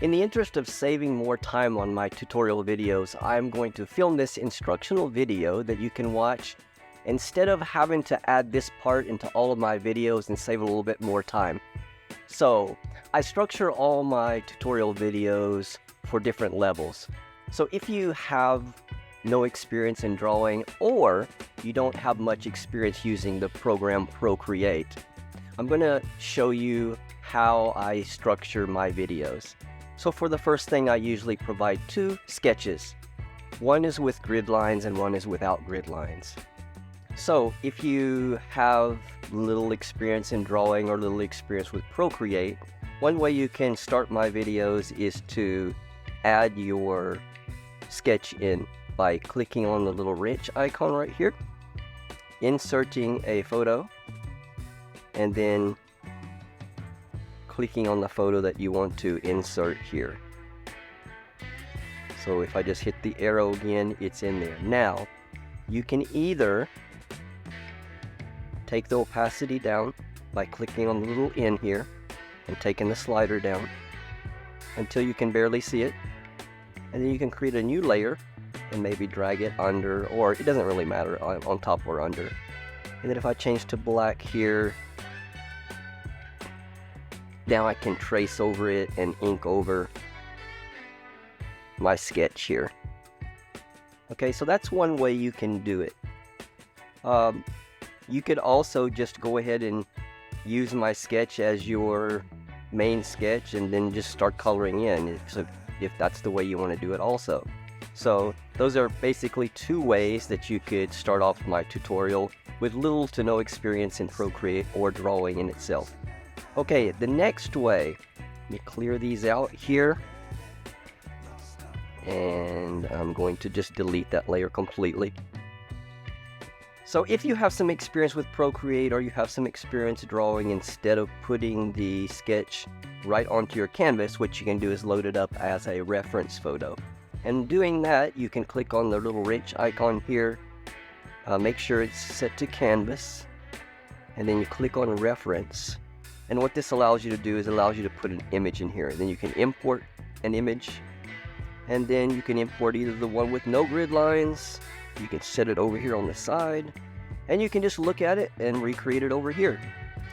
In the interest of saving more time on my tutorial videos, I'm going to film this instructional video that you can watch instead of having to add this part into all of my videos and save a little bit more time. So I structure all my tutorial videos for different levels. So if you have no experience in drawing or you don't have much experience using the program Procreate, I'm going to show you how I structure my videos. So for the first thing, I usually provide two sketches. One is with grid lines and one is without grid lines. So if you have little experience in drawing or little experience with Procreate, one way you can start my videos is to add your sketch in by clicking on the little wrench icon right here, inserting a photo, and then clicking on the photo that you want to insert here. So if I just hit the arrow again, it's in there. Now, you can either take the opacity down by clicking on the little N here and taking the slider down until you can barely see it. And then you can create a new layer and maybe drag it under, or it doesn't really matter, on top or under. And then if I change to black here, now I can trace over it and ink over my sketch here. Okay, so that's one way you can do it. You could also just go ahead and use my sketch as your main sketch and then just start coloring in if that's the way you want to do it also. So those are basically two ways that you could start off my tutorial with little to no experience in Procreate or drawing in itself. Okay, the next way, let me clear these out here, and I'm going to just delete that layer completely. So if you have some experience with Procreate or you have some experience drawing, instead of putting the sketch right onto your canvas, what you can do is load it up as a reference photo. And doing that, you can click on the little wrench icon here, make sure it's set to canvas, and then you click on reference. And what this allows you to do is allows you to put an image in here. Then you can import an image, and then you can import either the one with no grid lines, you can set it over here on the side, and you can just look at it and recreate it over here.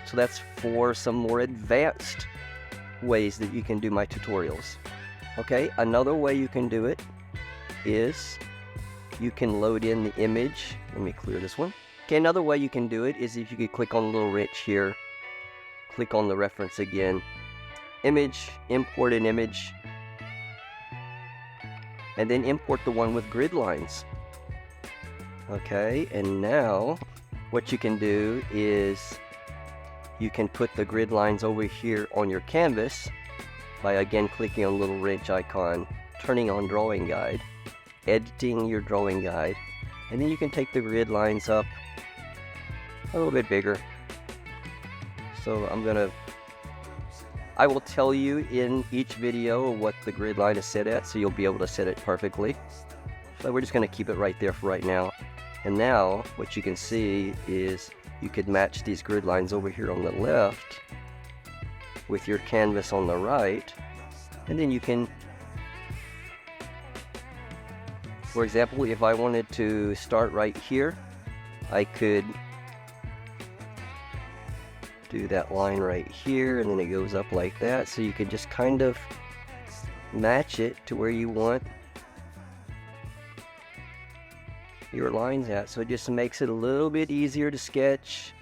So that's for some more advanced ways that you can do my tutorials. Okay, another way you can do it is you can load in the image. Let me clear this one. Okay, another way you can do it is if you could click on the little wrench here, click on the reference again, image, import an image, and then import the one with grid lines. Okay, and now what you can do is you can put the grid lines over here on your canvas by again clicking on the little wrench icon, turning on drawing guide, editing your drawing guide, and then you can take the grid lines up a little bit bigger. So I will tell you in each video what the grid line is set at, so you'll be able to set it perfectly. But we're just going to keep it right there for right now. And now what you can see is you could match these grid lines over here on the left with your canvas on the right. And then you can, for example, if I wanted to start right here, I could do that line right here, and then it goes up like that. So you could just kind of match it to where you want your lines at. So it just makes it a little bit easier to sketch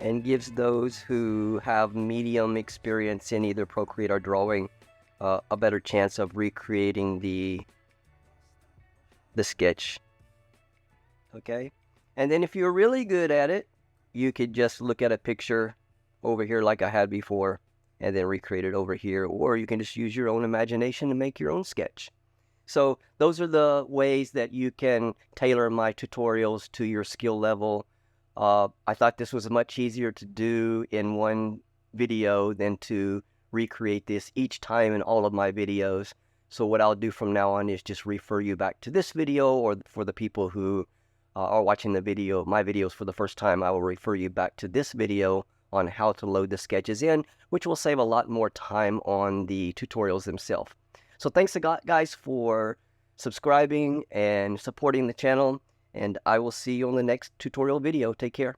and gives those who have medium experience in either Procreate or drawing a better chance of recreating the sketch. Okay, and then if you're really good at it, you could just look at a picture over here like I had before and then recreate it over here, or you can just use your own imagination and make your own sketch. So those are the ways that you can tailor my tutorials to your skill level. I thought this was much easier to do in one video than to recreate this each time in all of my videos. So what I'll do from now on is just refer you back to this video, or for the people who are watching my videos for the first time, I will refer you back to this video on how to load the sketches in, which will save a lot more time on the tutorials themselves. So thanks guys for subscribing and supporting the channel, and I will see you on the next tutorial video. Take care.